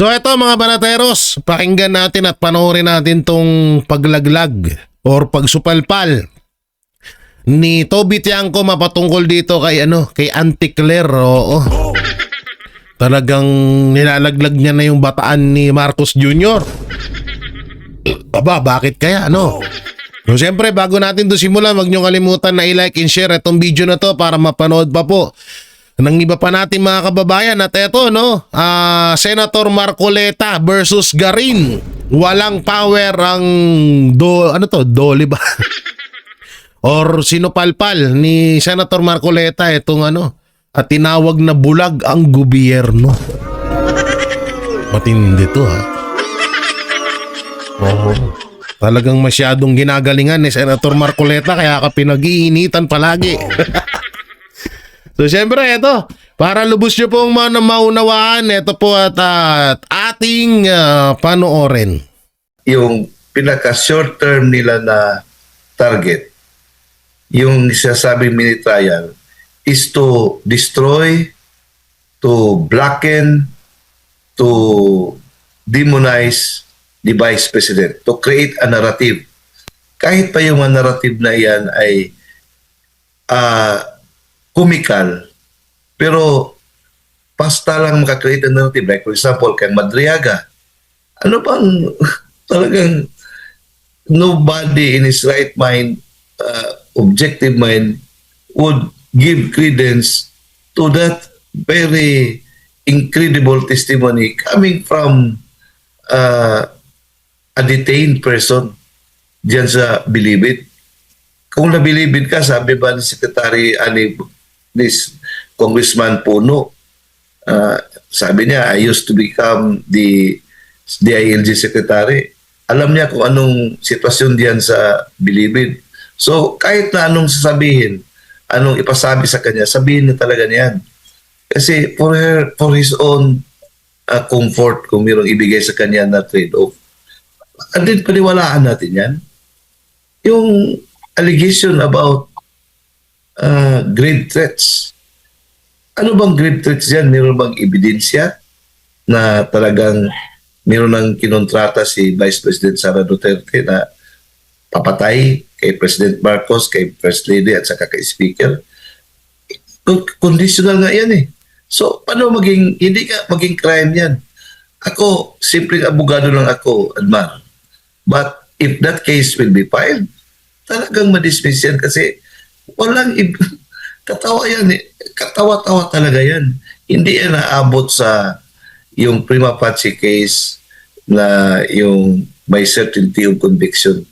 So eto mga banateros, pakinggan natin at panoorin natin tong paglaglag or pagsupalpal ni Toby Tiangco mapatungkol dito kay kay Auntie Claire. Oo. Talagang nilalaglag niya na yung bataan ni Marcos Jr. Aba, bakit kaya So siyempre bago natin to simulan, wag niyo kalimutan na i-like and share itong video na to para mapanood pa po ng iba pa natin mga kababayan. At eto Senator Marcoleta versus Garin. Walang power ang Dole ba? Or sinupalpal ni Senator Marcoleta itong at tinawag na bulag ang gobyerno. Matindi to Talagang masyadong ginagalingan ni Senator Marcoleta kaya ka pinag-iinitan palagi. So syempre ito, para lubos nyo pong maunawaan, ito po at ating panoorin. Yung pinaka-short term nila na target, yung sasabing mini trial, is to destroy, to blacken, to demonize the Vice President, to create a narrative. Kahit pa yung narrative na yan ay comical, pero basta lang makakreate ang narrative. Like for example, kay Madriaga, talagang nobody in his right mind, objective mind, would give credence to that very incredible testimony coming from a detained person diyan sa Bilibid. Kung nabilibid ka, sabi ba ni Secretary this Congressman Puno, sabi niya, I used to become the DILG Secretary. Alam niya kung anong sitwasyon diyan sa Bilibid. So kahit na anong sasabihin, anong ipasabi sa kanya, sabihin niya talaga niyan. Kasi for his own comfort, kung mayroong ibigay sa kanya na trade-off. At din paniwalaan natin yan. Yung allegation about grave threats. Ano bang grave threats yan? Meron bang ebidensya na talagang meron ng kinontrata si Vice President Sara Duterte na papatay kay President Marcos, kay First Lady at saka kay Speaker? Conditional nga yan So, paano hindi ka maging crime yan? Ako, simpleng abogado lang ako, Admar. But if that case will be filed, talagang madismiss yan kasi walang katawa yan Katawa-tawa talaga yan. Hindi yan naabot sa yung prima facie case na yung by certainty of conviction.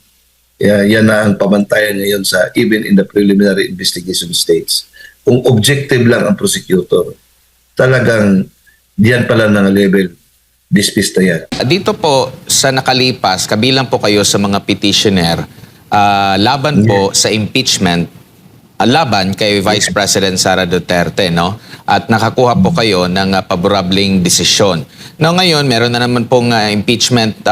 Yan na ang pamantayan ngayon sa even in the preliminary investigation stage. Kung objective lang ang prosecutor, talagang diyan pala ng level, dismiss na yan. Dito po sa nakalipas, kabilang po kayo sa mga petitioner, laban po sa impeachment, laban kay Vice President Sara Duterte, no? At nakakuha po kayo ng paborableng desisyon. Now ngayon, meron na naman pong impeachment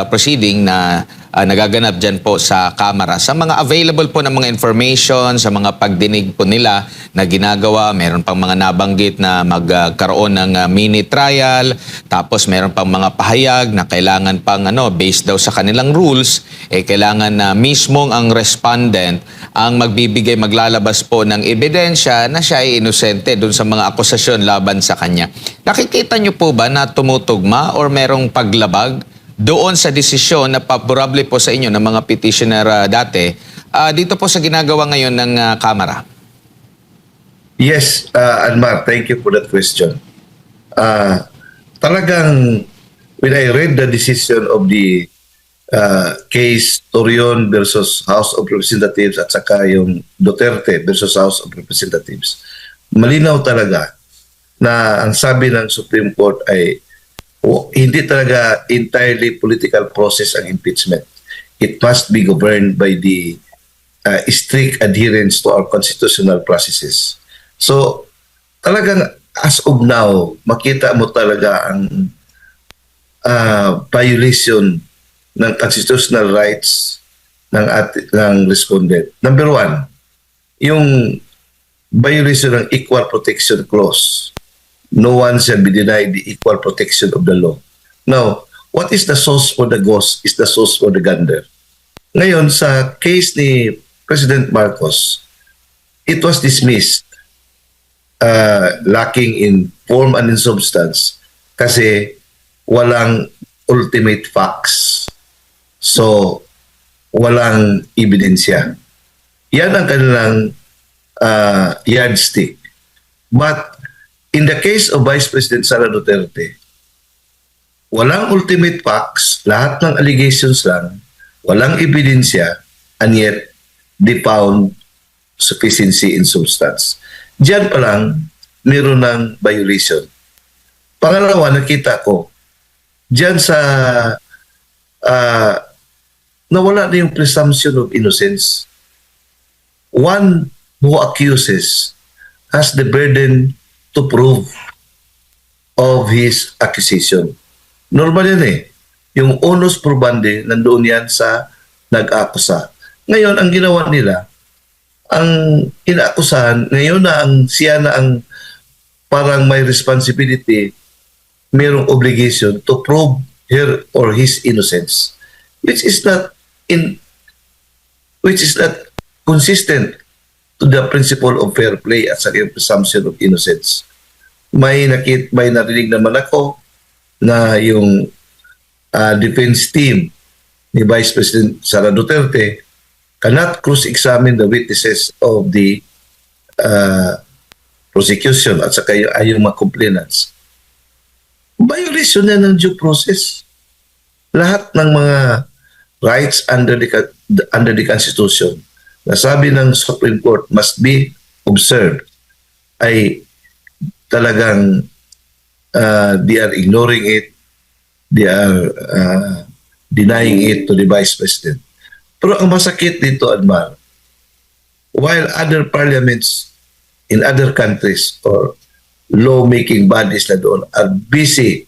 proceeding na nagaganap dyan po sa Kamara. Sa mga available po ng mga information, sa mga pagdinig po nila na ginagawa, meron pang mga nabanggit na magkaroon ng mini trial, tapos meron pang mga pahayag na kailangan pang based daw sa kanilang rules, kailangan na mismong ang respondent ang maglalabas po ng ebidensya na siya ay inosente dun sa mga akusasyon laban sa kanya. Nakikita niyo po ba na tumutugma or merong paglabag doon sa desisyon na paborable po sa inyo ng mga petitioner dati, dito po sa ginagawa ngayon ng Kamara? Yes, Anmar, thank you for that question. Talagang, when I read the decision of the case Torion versus House of Representatives at saka yung Duterte versus House of Representatives, malinaw talaga na ang sabi ng Supreme Court ay hindi talaga entirely political process ang impeachment. It must be governed by the strict adherence to our constitutional processes. So, talagang as of now, makita mo talaga ang violation ng constitutional rights ng respondent. Number one, yung violation ng Equal Protection Clause. No one shall be denied the equal protection of the law. Now, what is the sauce for the ghost is the sauce for the gander. Ngayon, sa case ni President Marcos, it was dismissed lacking in form and in substance kasi walang ultimate facts. So, walang ebidensya. Yan ang kanilang yardstick. But in the case of Vice President Sara Duterte, walang ultimate facts, lahat ng allegations lang, walang ebidensya, and yet they found sufficiency in substance. Diyan pa lang, meron ng violation. Pangalawa, nakita ko, diyan sa nawala na yung presumption of innocence. One who accuses has the burden to prove of his accusation. Normal yan eh. Yung onus probandi, nandoon yan sa nag-akusa. Ngayon, ang ginawa nila, ang inaakusahan, ngayon na siya na ang parang may responsibility, mayroong obligation to prove her or his innocence, which is not consistent to the principle of fair play at sa presumption of innocence. May narinig naman ako na yung defense team ni Vice President Sara Duterte cannot cross-examine the witnesses of the prosecution at saka yung mga complainants. Violation na ng due process. Lahat ng mga rights under the Constitution na sabi ng Supreme Court must be observed ay talagang they are ignoring it, they are denying it to the Vice President. Pero ang masakit dito, Admar, while other parliaments in other countries or law-making bodies na doon are busy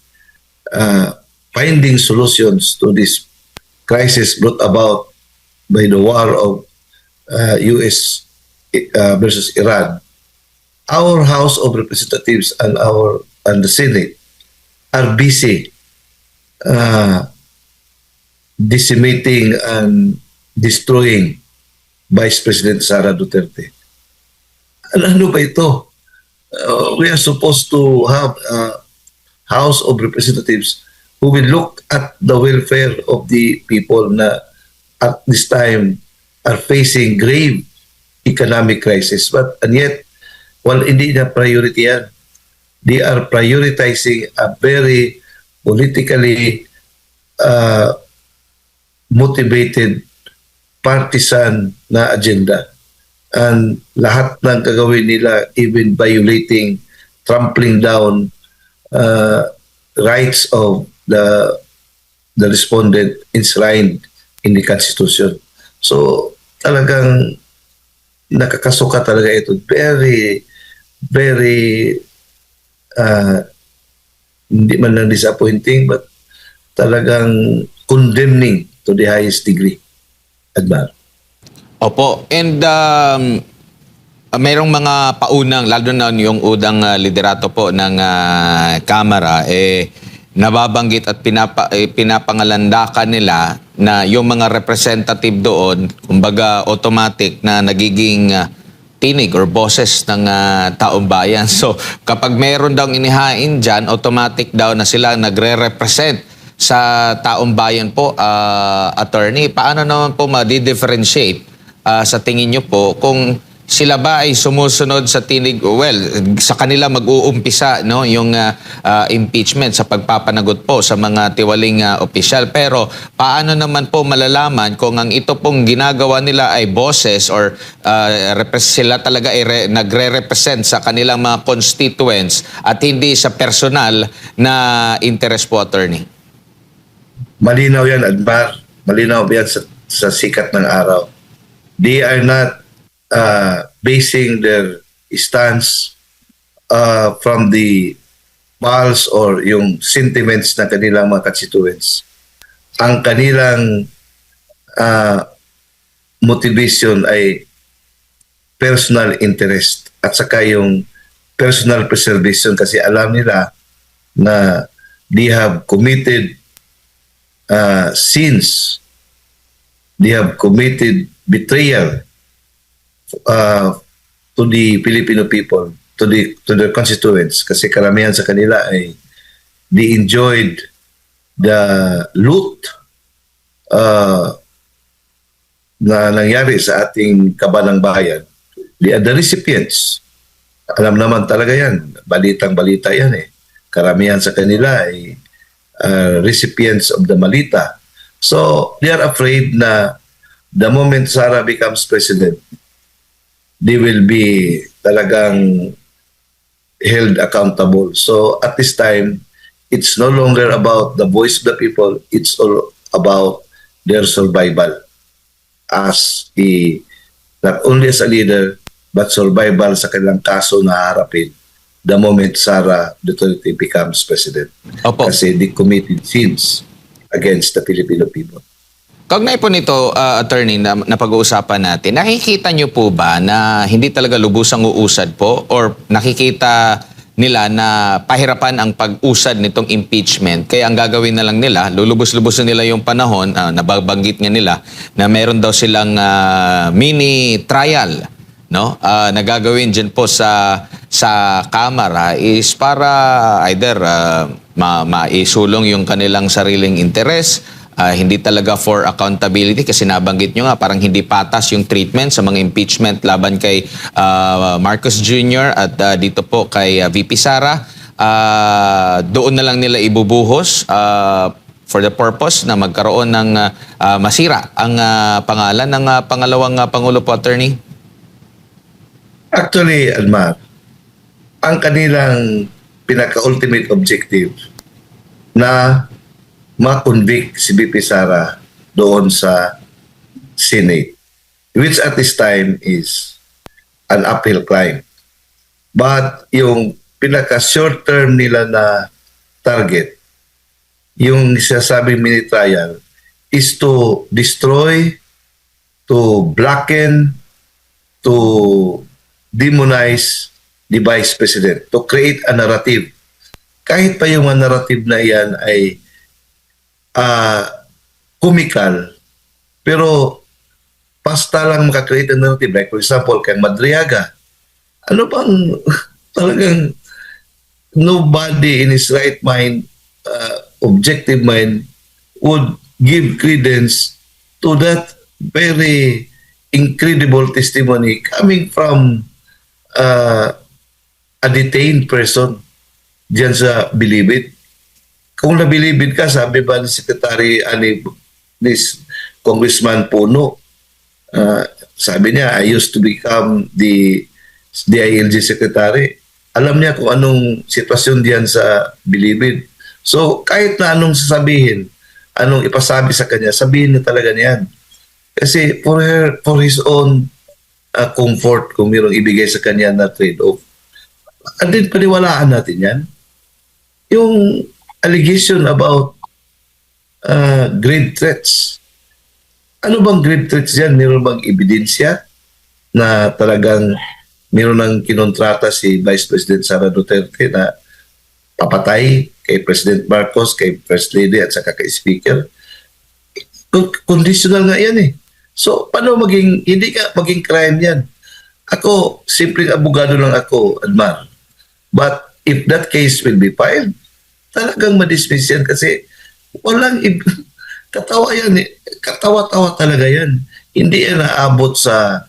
finding solutions to this crisis brought about by the war of US versus Iran, our House of Representatives and the Senate are busy decimating and destroying Vice President Sara Duterte. Ano ba ito? We are supposed to have a House of Representatives who will look at the welfare of the people na at this time are facing grave economic crisis. And yet, hindi na priority yan. They are prioritizing a very politically motivated partisan na agenda. And lahat ng gagawin nila, even violating, trampling down rights of the respondent enshrined in the Constitution. So talagang nakakasuka talaga ito. Very, very hindi man lang disappointing but talagang condemning to the highest degree. Admar. Opo. And mayroong mga paunang, lalo na yung udang liderato po ng Kamara, nababanggit at pinapangalandakan nila na yung mga representative doon, kumbaga automatic na nagiging tinig or boses ng taong bayan. So kapag mayroon daw inihain dyan, automatic daw na sila nagre-represent sa taong bayan po, attorney. Paano naman po ma-differentiate sa tingin nyo po kung sila ba ay sumusunod sa tinig, sa kanila mag-uumpisa no, yung impeachment sa pagpapanagot po sa mga tiwaling opisyal. Pero paano naman po malalaman kung ang ito pong ginagawa nila ay boses or sila talaga ay nagre-represent sa kanilang mga constituents at hindi sa personal na interest po, attorney? Malinaw yan, Admar. Malinaw yan sa sikat ng araw. They are not basing their stance from the pulse or yung sentiments ng kanilang mga constituents. Ang kanilang motivation ay personal interest at saka yung personal preservation kasi alam nila na they have committed sins. They have committed betrayal to the Filipino people, to their constituents, kasi karamihan sa kanila ay they enjoyed the loot na nangyari sa ating kabanang bayan. They are the recipients. Alam naman talaga yan, balitang-balita yan eh. Karamihan sa kanila ay recipients of the malita. So they are afraid na the moment Sara becomes president, they will be talagang held accountable. So at this time, it's no longer about the voice of the people, it's all about their survival as not only as a leader, but survival sa kanilang kaso na harapin the moment Sara Duterte becomes president. Opo. Kasi they committed sins against the Filipino people. Kaugnay po nito, attorney, na pag-uusapan natin, nakikita nyo po ba na hindi talaga lubusang uusad po or nakikita nila na pahirapan ang pag-usad nitong impeachment? Kaya ang gagawin na lang nila, lulubos-lubos na nila yung panahon, nababanggit nga nila na meron daw silang mini trial, no? Nagagawin dyan po sa Kamara is para either maisulong yung kanilang sariling interes, hindi talaga for accountability kasi nabanggit nyo nga parang hindi patas yung treatment sa mga impeachment laban kay Marcos Jr. at dito po kay VP Sara. Doon na lang nila ibubuhos for the purpose na magkaroon ng masira ang pangalan ng pangalawang Pangulo po, attorney? Actually, Almar, ang kanilang pinaka-ultimate objective na ma-convict si BP Sara doon sa Senate, which at this time is an uphill climb. But yung pinaka-short term nila na target, yung sinasabing mini trial, is to destroy, to blacken, to demonize the Vice President, to create a narrative. Kahit pa yung narrative na yan ay comical, pero basta lang makakreate ng narrative. Like for example, kay Madriaga, ano bang talagang nobody in his right mind, objective mind, would give credence to that very incredible testimony coming from a detained person diyan sa Bilibid. Kung nabilibid ka, sabi ba ni Secretary ni Congressman Puno, sabi niya, I used to become the DILG Secretary. Alam niya kung anong sitwasyon diyan sa Bilibid. So kahit na anong sasabihin, anong ipasabi sa kanya, sabihin niya talaga niyan. Kasi for his own comfort, kung mayroong ibigay sa kanya na trade-off. At din paniwalaan natin yan. Yung allegation about grave threats. Ano bang grave threats yan? Meron bang ebidensya na talagang meron ng kinontrata si Vice President Sara Duterte na papatay kay President Marcos, kay First Lady at saka kay Speaker? Conditional nga yan eh. So, paano hindi ka maging crime yan? Ako, simpleng abogado lang ako, Admar. But if that case will be filed, talagang madismiss yan kasi walang katawa yan eh. Katawa-tawa talaga yan. Hindi yan naabot sa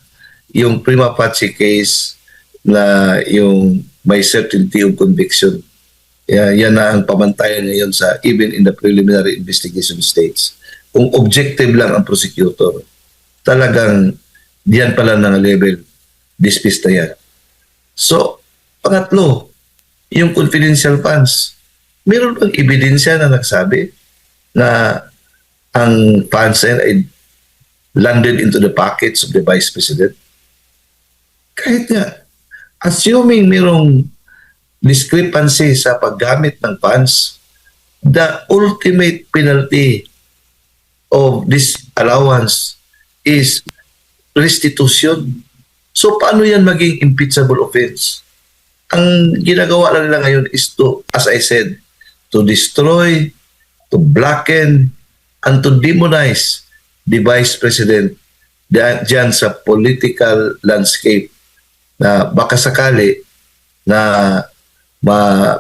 yung prima facie case na yung may certainty of conviction. Yan na ang pamantayan ngayon sa even in the preliminary investigation stage. Kung objective lang ang prosecutor, talagang diyan pala ng level, dismiss na yan. So, pangatlo, yung confidential funds. Meron bang ebidensya na nagsabi na ang funds ay landed into the pockets of the Vice President? Kahit nga, assuming merong discrepancy sa paggamit ng funds, the ultimate penalty of this allowance is restitution. So paano yan maging impeachable offense? Ang ginagawa lang nila ngayon is to, as I said, to destroy, to blacken, and to demonize the Vice President diyan sa political landscape na baka sakali na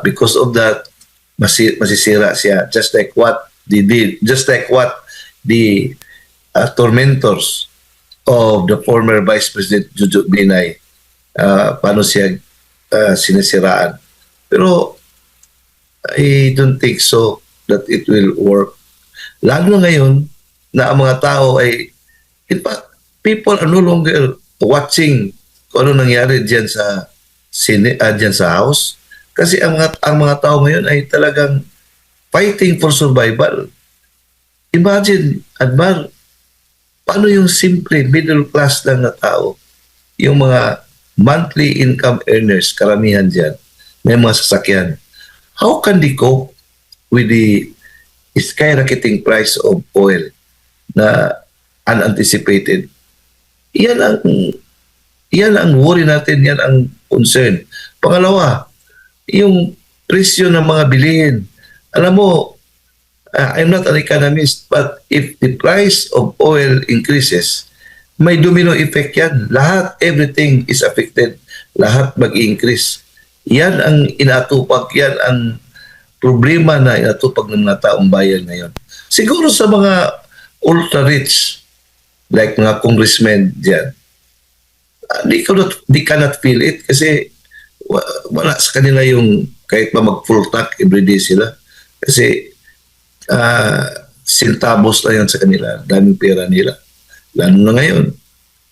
because of that masisira siya, just like what they did, just like what the tormentors of the former Vice President Jojo Binay, paano siya sinisiraan. Pero I don't think so that it will work. Lalo na ngayon na ang mga tao ay, in fact, people are no longer watching kung ano nangyari diyan sa diyan sa house, kasi ang mga tao ngayon ay talagang fighting for survival. Imagine, Admar, paano yung simple middle class lang na tao, yung mga monthly income earners, karamihan diyan, may mga sasakyan. How can they cope with the skyrocketing price of oil na unanticipated? Yan ang worry natin, yan ang concern. Pangalawa, yung presyo ng mga bilihin. Alam mo, I'm not an economist, but if the price of oil increases, may domino effect yan. Lahat, everything is affected. Lahat mag-increase. Yan ang inatupag, yan ang problema na inatupag ng mga taong bayan ngayon. Siguro sa mga ultra-rich, like mga congressmen dyan, they cannot feel it kasi wala sa kanila yung kahit pa mag-full tank everyday sila. Kasi centavos na yan sa kanila, daming pera nila. Lalo na ngayon,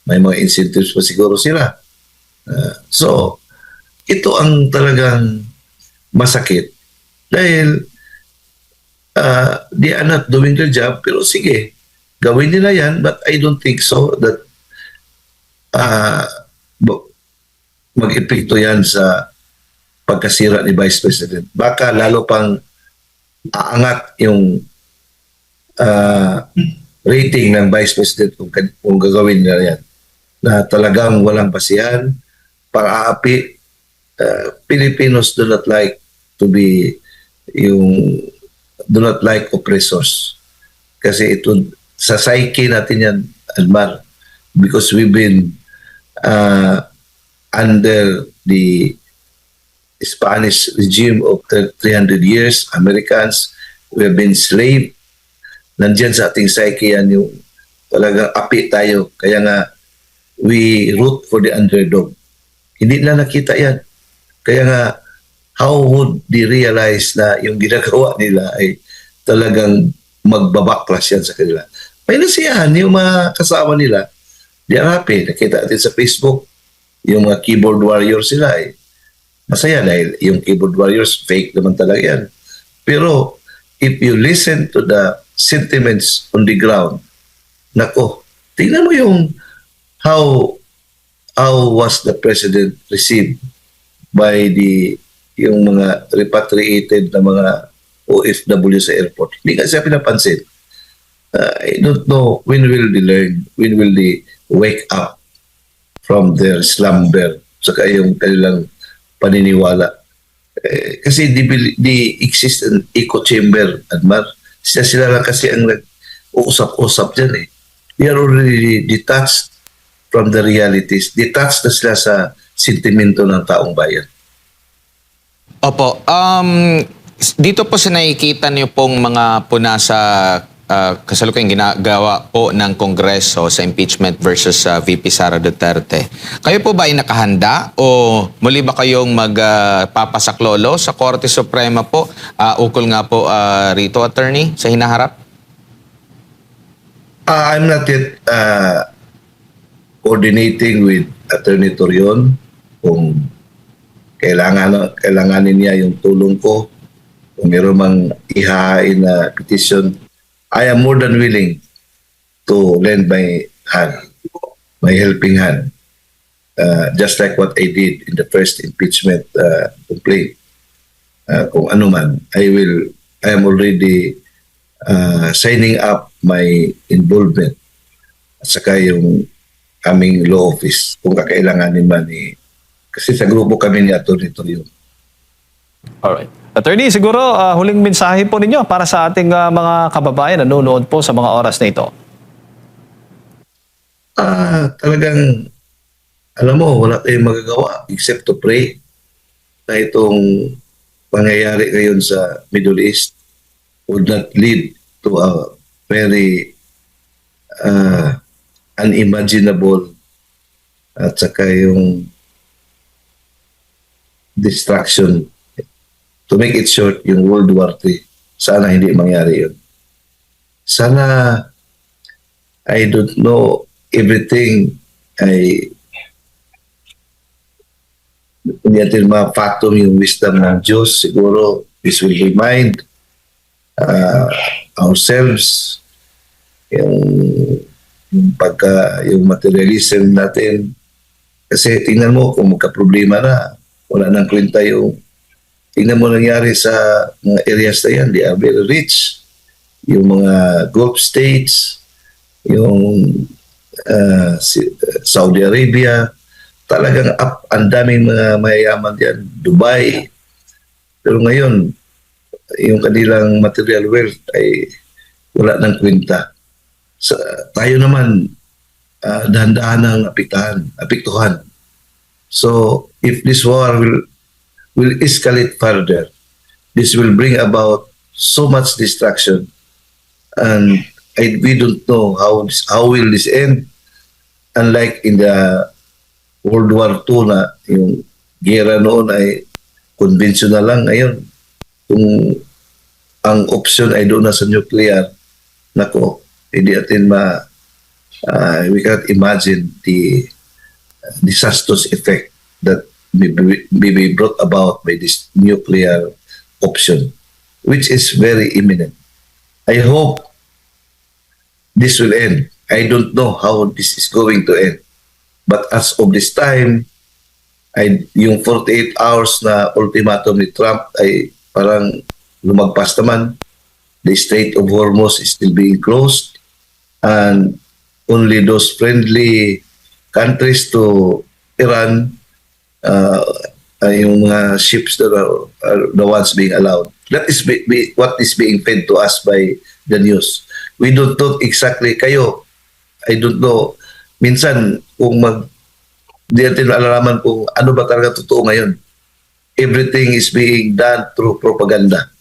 may mga incentives pa siguro sila. So, ito ang talagang masakit dahil they are not doing their job, pero sige, gawin nila yan, but I don't think so that mag-epekto yan sa pagkasira ni Vice President. Baka lalo pang aangat yung rating ng Vice President kung gagawin nila yan, na talagang walang basihan, para-aapi. Filipinos do not like to be do not like oppressors. Kasi ito, sa psyche natin yan, Almar, because we've been under the Spanish regime of 300 years, Americans, we have been slave. Nandyan sa ating psyche yan yung talagang api tayo. Kaya nga, we root for the underdog. Hindi na nakita yan. Kaya nga, how would they realize na yung ginagawa nila ay talagang magbabaklas yan sa kanila? May nasiyahan yung mga kasama nila. They are happy. Nakita natin sa Facebook, yung mga keyboard warriors sila ay masaya dahil yung keyboard warriors, fake naman talaga yan. Pero if you listen to the sentiments on the ground, nako, tingnan mo yung how was the president received by yung mga repatriated na mga OFW sa airport. Hindi nga siya pinapansin. I don't know when will they learn, when will they wake up from their slumber, saka yung kanilang paniniwala. Kasi they exist in echo chamber, Admar. Sila lang kasi ang nag-uusap-usap dyan eh. They are already detached from the realities. Detached na sila sa sentimento ng taong bayan. Opo. Dito po sa nakikita niyo pong mga puna sa kasalukuyang ginagawa po ng Kongreso sa impeachment versus VP Sara Duterte. Kayo po ba ay nakahanda o muli ba kayong magpapasaklolo sa Korte Suprema po? Ukol nga po rito, attorney, sa hinaharap? I'm not yet coordinating with Attorney Torion kung kailanganin niya yung tulong ko, kung meron mang ihahain na petition. I am more than willing to lend my hand, my helping hand, just like what I did in the first impeachment complaint. Kung ano man, I am already signing up my involvement at saka yung aming law office kung kakailanganin man kasi sa grupo kami ni Atty. Torion. Alright. Attorney, siguro huling mensahe po ninyo para sa ating mga kababayan na nanonood po sa mga oras na ito. Talagang, alam mo, wala tayong magagawa except to pray na itong pangyayari ngayon sa Middle East would not lead to a very unimaginable at saka yung destruction. To make it short, yung World War III, sana hindi mangyari yun. Sana, I don't know, everything ay hindi natin ma-fathom yung wisdom ng Diyos. Siguro, this will remind ourselves yung materialism natin. Kasi tingnan mo kung magka-problema na, wala nang kwenta yung tingnan mo nangyari sa mga areas na yan. They are very rich. Yung mga Gulf states, yung Saudi Arabia, talagang up, ang daming mga mayayaman diyan, Dubai. Pero ngayon, yung kanilang material wealth ay wala ng kwenta. Tayo naman, dahan-dahan ang apektuhan. So, if this war will escalate further, this will bring about so much destruction, and we don't know how will this end. Unlike in the World War II na yung gera noon ay conventional lang. Ngayon, kung ang option ay doon na sa nuclear, nako, hindi natin we cannot imagine the disastrous effect that may be brought about by this nuclear option, which is very imminent. I hope this will end. I don't know how this is going to end. But as of this time, yung 48 hours na ultimatum ni Trump ay parang lumagpas naman. The Strait of Hormuz is still being closed, and only those friendly countries to Iran, yung mga ships that are the ones being allowed. That is what is being fed to us by the news. We don't know exactly kayo. I don't know. Minsan, kung di natin alalaman kung ano ba talaga totoo ngayon. Everything is being done through propaganda.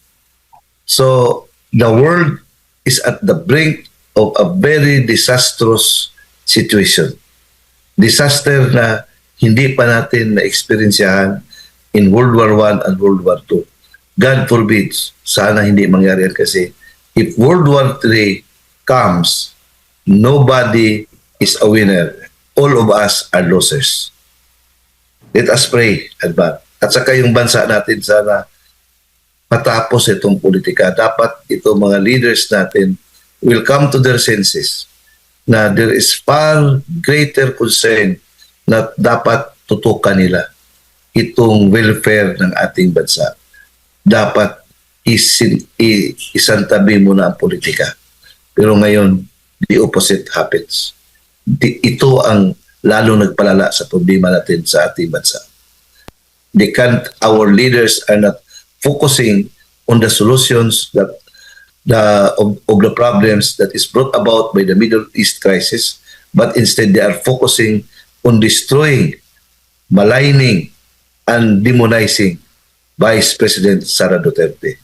So, the world is at the brink of a very disastrous situation. Disaster na hindi pa natin na-experiencehan in World War I and World War II. God forbid, sana hindi mangyari yan kasi if World War III comes, nobody is a winner. All of us are losers. Let us pray, Advan. At saka yung bansa natin sana matapos itong politika. Dapat itong mga leaders natin will come to their senses na there is far greater concern na dapat tutukan nila itong welfare ng ating bansa. Dapat isantabi muna ang politika. Pero ngayon, the opposite happens. Ito ang lalo nagpalala sa problema natin sa ating bansa. Our leaders are not focusing on the solutions that of the problems that is brought about by the Middle East crisis, but instead they are focusing on destroying, maligning, and demonizing Vice President Sara Duterte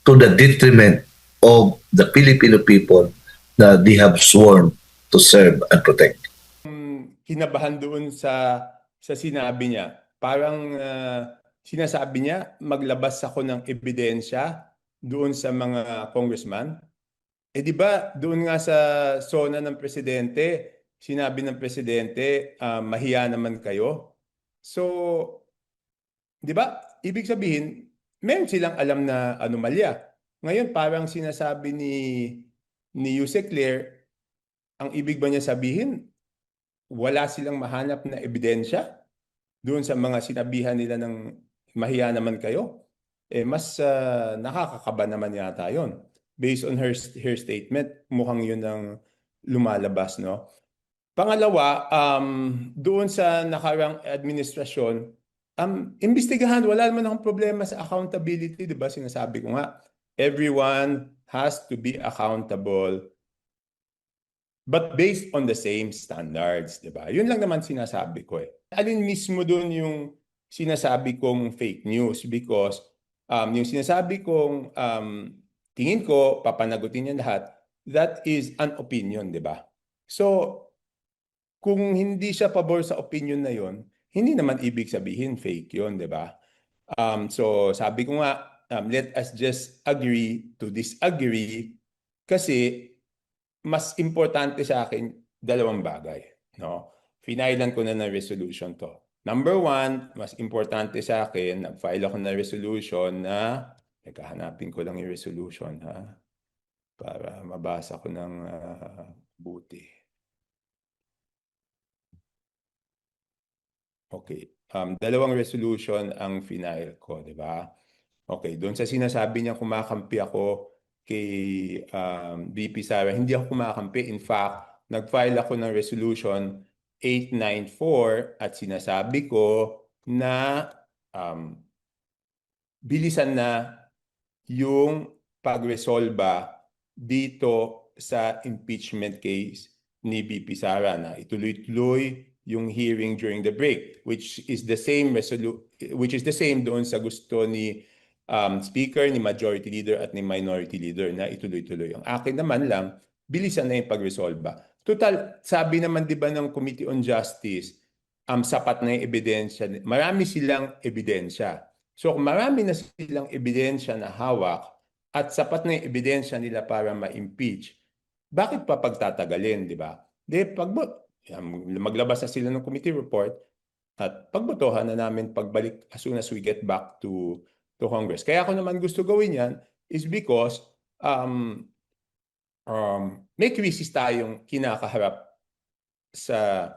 to the detriment of the Filipino people that they have sworn to serve and protect. Kinabahan doon sa sinabi niya. Parang sinasabi niya, maglabas ako ng ebidensya doon sa mga congressman. Eh di ba doon nga sa sona ng presidente, sinabi ng presidente, mahiya naman kayo. So, di ba, ibig sabihin, meron silang alam na anomalya. Ngayon parang sinasabi ni Yuse Claire, ang ibig ba niya sabihin, wala silang mahanap na ebidensya doon sa mga sinabihan nila ng mahiya naman kayo? Eh mas nakakakaba naman yata yon. Based on her statement, mukhang yun ang lumalabas, no? Pangalawa, doon sa nakarang administrasyon, imbestigahan, wala naman akong problema sa accountability, di ba? Sinasabi ko nga, everyone has to be accountable but based on the same standards, di ba? Yun lang naman sinasabi ko eh. Alin mismo dun yung sinasabi kong fake news because yung sinasabi kong tingin ko, papanagutin niya lahat, that is an opinion, di ba? So, kung hindi siya pabor sa opinion na yon, hindi naman ibig sabihin fake yon, di ba? So sabi ko nga, let us just agree to disagree kasi mas importante sa akin dalawang bagay, no? Finailan ko na ng resolution to. Number one, mas importante sa akin, nag-file ako ng resolution na, hanapin ko lang yung resolution ha, para mabasa ko ng buti. Okay. Dalawang resolution ang final ko, di ba? Okay, doon sa sinasabi niya kumakampi ako kay VP Sara, hindi ako kumakampi. In fact, nag-file ako ng resolution 894 at sinasabi ko na bilisan na yung pagresolba dito sa impeachment case ni VP Sara na ituloy-tuloy yung hearing during the break, which is the same doon sa gusto ni Speaker, ni Majority Leader at ni Minority Leader na ituloy-tuloy. Ang akin naman lang, bilisan na yung pagresolba. Total, sabi naman 'di ba ng Committee on Justice, sapat na yung ebidensya. Marami silang ebidensya. So kung marami na silang ebidensya na hawak at sapat na yung ebidensya nila para ma-impeach, bakit pa pagtatagalin, di ba? Maglabas na sila ng committee report at pagbotohan na namin pagbalik as soon as we get back to Congress. Kaya ako naman gusto gawin yan is because may crisis tayong kinakaharap sa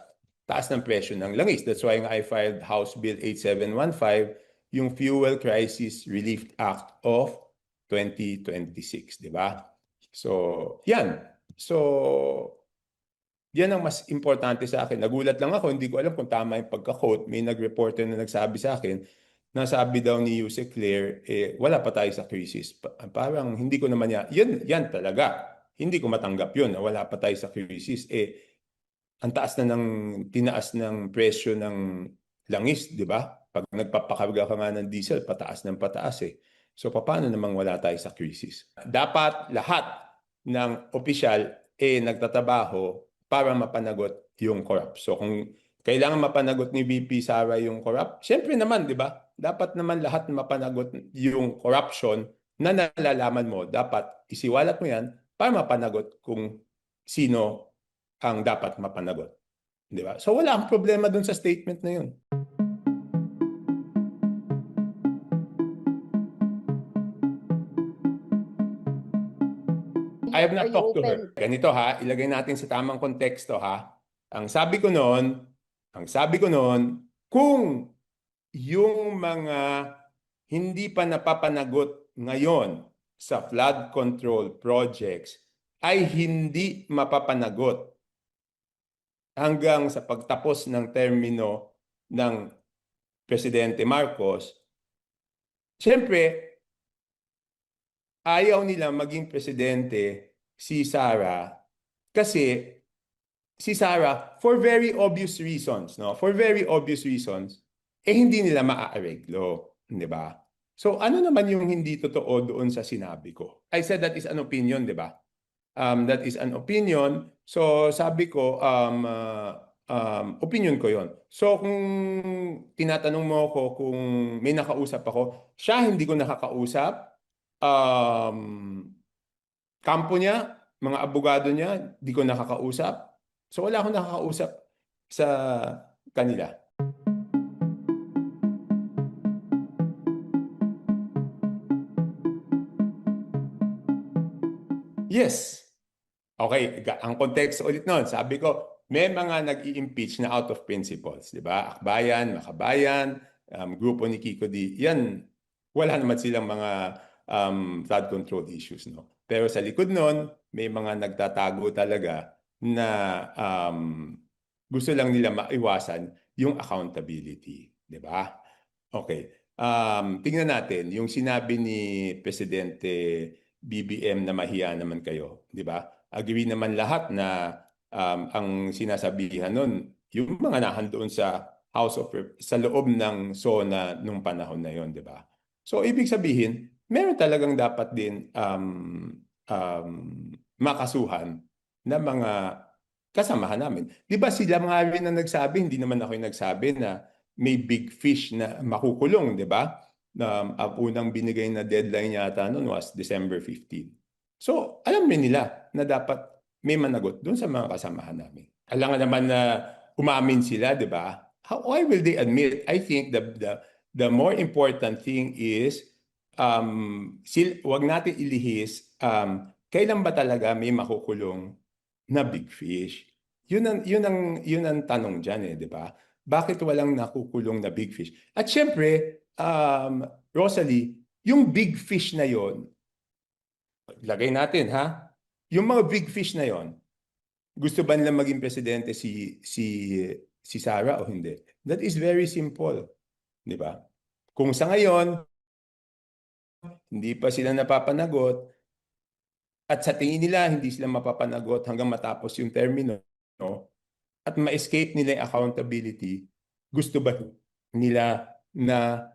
taas ng presyo ng langis. That's why I filed House Bill 8715, yung Fuel Crisis Relief Act of 2026, di ba? So, yan. So, yan ang mas importante sa akin. Nagulat lang ako, hindi ko alam kung tama yung pagka-quote. May nag-reporter na nagsabi sa akin, nasabi daw ni Yuse Claire, wala pa tayo sa crisis. Parang hindi ko naman yan talaga. Hindi ko matanggap yun na wala pa tayo sa crisis. Ang taas na tinaas ng presyo ng langis, di ba? Pag nagpapakarga ka nga ng diesel, pataas ng pataas eh. So paano namang wala tayo sa crisis? Dapat lahat ng opisyal nagtatrabaho para mapanagot yung corrupt. So kung kailangan mapanagot ni VP Sara yung corrupt, syempre naman, di ba? Dapat naman lahat mapanagot yung corruption na nalalaman mo. Dapat isiwalat mo yan para mapanagot kung sino ang dapat mapanagot. Di ba? So wala akong problema dun sa statement na yun. I have not talked to her. Ganito ha, ilagay natin sa tamang konteksto ha. Ang sabi ko noon, kung yung mga hindi pa napapanagot ngayon sa flood control projects ay hindi mapapanagot hanggang sa pagtapos ng termino ng Presidente Marcos, siyempre, ayaw nila maging presidente si Sara kasi si Sara, for very obvious reasons, no? For very obvious reasons, hindi nila maaareglo, di ba? So ano naman yung hindi totoo doon sa sinabi ko? I said that is an opinion, di ba? That is an opinion. So sabi ko, opinion ko yon. So kung tinatanong mo ako kung may nakausap ako, siya hindi ko nakakausap. Kampo niya, mga abogado niya, di ko nakakausap. So wala akong nakakausap sa kanila. Yes. Okay, ang context ulit noon, sabi ko, may mga nag-i-impeach na out of principles, di ba? Akbayan, Makabayan, grupo ni Kiko D. Yan, wala naman silang mga flood control issues, no? Pero sa likod noon, may mga nagtatago talaga na gusto lang nila maiwasan yung accountability, di ba? Okay. Tingnan natin yung sinabi ni Presidente BBM na mahiya naman kayo, di ba? Agree naman lahat na ang sinasabihan nun, yung mga nahandoon sa sa loob ng SONA nung panahon na yon, di ba? So ibig sabihin, meron talagang dapat din um, makasuhan na mga kasamahan namin. Di ba sila mga rin na nagsabi, hindi naman ako yung nagsabi na may big fish na makukulong, di ba? Na ang unang binigay na deadline yata noon was December 15. So, alam rin nila na dapat may managot doon sa mga kasamahan namin. Alam nga naman na umamin sila, di ba? Why will they admit? I think the more important thing is wag natin ilihis kailan ba talaga may makukulong na big fish. Yun ang tanong diyan di ba? Bakit walang nakukulong na big fish? At syempre, Rosalie, yung big fish na yon, lagay natin ha, yung mga big fish na yon, gusto ba nila maging presidente si Sara o hindi? That is very simple, di ba? Kung sa ngayon, hindi pa sila napapanagot, at sa tingin nila, hindi sila mapapanagot hanggang matapos yung termino, no? At ma-escape nila yung accountability, gusto ba nila na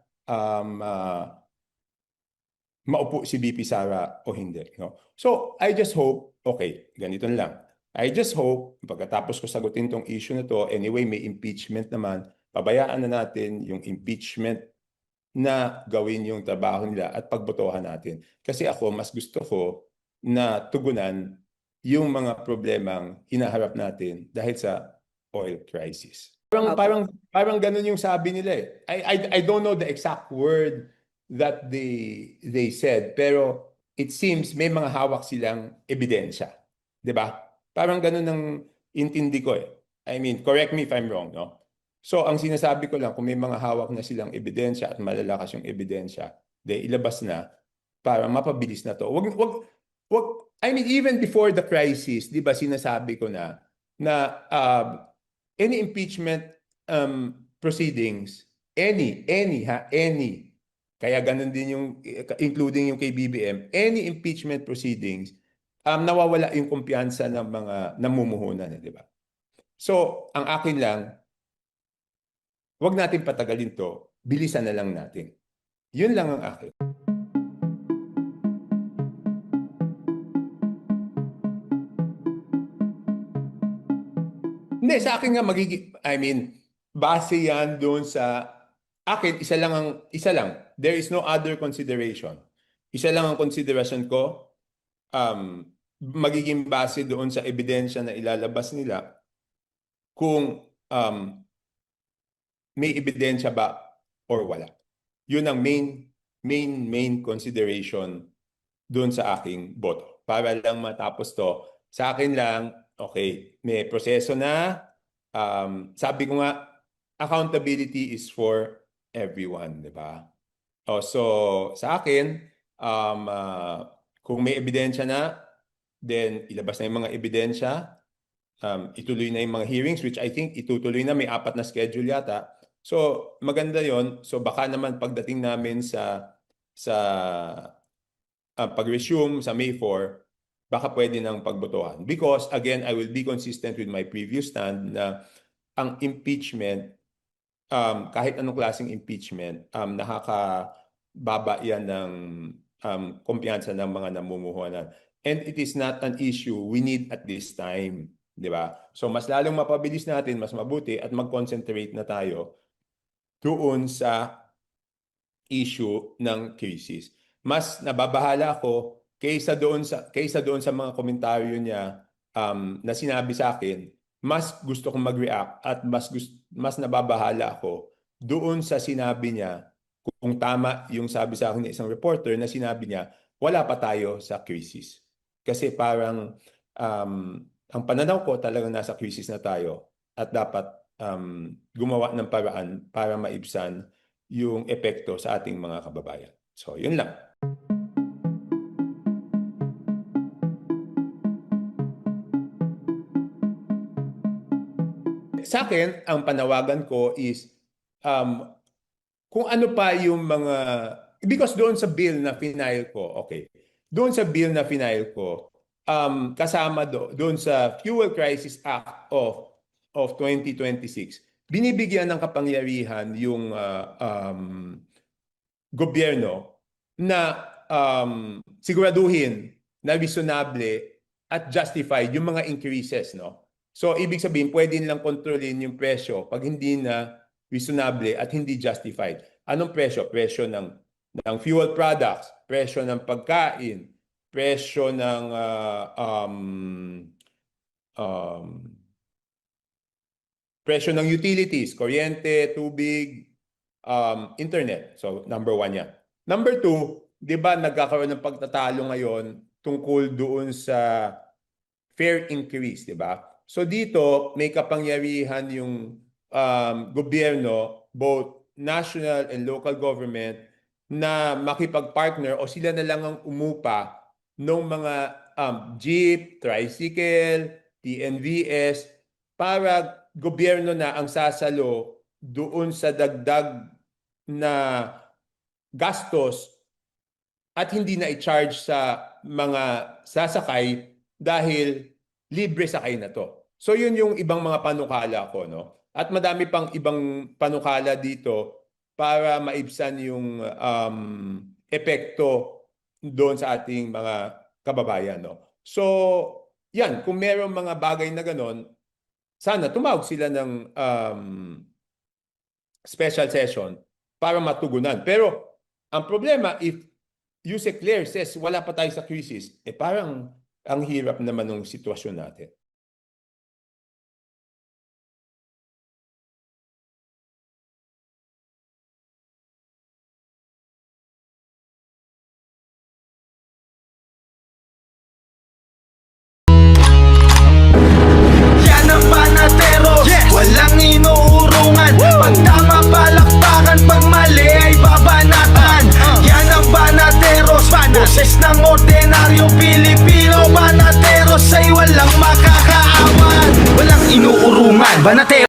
maupo si VP Sara o hindi? No? So, I just hope, okay, ganito na lang. I just hope, pagkatapos ko sagutin tong issue na to, anyway, may impeachment naman, pabayaan na natin yung impeachment na gawin yung trabaho nila at pagbotohan natin. Kasi ako, mas gusto ko na tugunan yung mga problemang hinaharap natin dahil sa oil crisis. Parang ganun yung sabi nila eh. I don't know the exact word that they said, pero it seems may mga hawak silang ebidensya. 'Di ba? Parang ganun ang intindi ko eh. I mean, correct me if I'm wrong, no? So, ang sinasabi ko lang, kung may mga hawak na silang ebidensya at malalakas yung ebidensya, ilabas na para mapabilis na to. I mean, even before the crisis, di ba sinasabi ko na any impeachment proceedings, any, kaya ganun din yung, including yung kay BBM, any impeachment proceedings, nawawala yung kumpiyansa ng mga namumuhunan, di ba? So, ang akin lang, wag natin patagalin to, bilisan na lang natin. Yun lang ang akin. Hindi, sa akin nga I mean, base yan doon sa akin, isa lang. There is no other consideration. Isa lang ang consideration ko, magiging base doon sa ebidensya na ilalabas nila kung may ebidensya ba or wala. Yun ang main consideration doon sa aking boto. Para lang matapos to, sa akin lang, okay, may proseso na. Sabi ko nga, accountability is for everyone, di ba? So, sa akin, kung may ebidensya na, then ilabas na yung mga ebidensya, ituloy na yung mga hearings, which I think itutuloy na, may 4 na schedule yata. So, maganda yon. So, baka naman pagdating namin sa pag-resume sa May 4, baka pwede nang pagbotohan. Because, again, I will be consistent with my previous stand na ang impeachment, kahit anong klaseng impeachment, nakakababa yan ng kumpiyansa ng mga namumuhunan. And it is not an issue we need at this time. Di ba? So, mas lalong mapabilis natin, mas mabuti at mag-concentrate na tayo doon sa issue ng crisis. Mas nababahala ako kaysa doon sa mga komentaryo niya na sinabi sa akin, mas gusto kong mag-react at mas nababahala ako doon sa sinabi niya, kung tama yung sabi sa akin ng isang reporter na sinabi niya, wala pa tayo sa crisis. Kasi parang ang pananaw ko talagang nasa crisis na tayo at dapat gumawa ng paraan para maibsan yung epekto sa ating mga kababayan. So, yun lang. Sa akin, ang panawagan ko is kung ano pa yung mga, because doon sa bill na final ko, okay, doon sa bill na final ko, kasama doon sa Fuel Crisis Act of 2026, binibigyan ng kapangyarihan yung gobyerno na siguraduhin na reasonable at justified yung mga increases, no? So, ibig sabihin, pwede nilang kontrolin yung presyo pag hindi na reasonable at hindi justified. Anong presyo? Presyo ng fuel products, presyo ng pagkain, presyo ng presyo ng utilities, kuryente, tubig, internet. So, number 1 yan. Number 2, di ba nagkakaroon ng pagtatalo ngayon tungkol doon sa fare increase, di ba? So dito, may kapangyarihan yung gobyerno, both national and local government, na makipag-partner o sila na lang ang umupa ng mga jeep, tricycle, TNVS, para gobyerno na ang sasalo doon sa dagdag na gastos at hindi na i-charge sa mga sasakay dahil libre sakay na to. So yun yung ibang mga panukala ko, no? At madami pang ibang panukala dito para maibsan yung epekto doon sa ating mga kababayan, no? So, yan, kung merong mga bagay na ganon, sana tumawag sila ng special session para matugunan. Pero ang problema, if Yusek Claire says wala pa tayo sa crisis, parang ang hirap naman ng sitwasyon natin. Yan ang banatero, walang inuurungan. Pag tama palakpakan, pag mali ay babanatan. Yan ang banateros, boses ng ordinaryong Pilipino. Banateros ay walang makakaawan, walang inuurungan. Banatero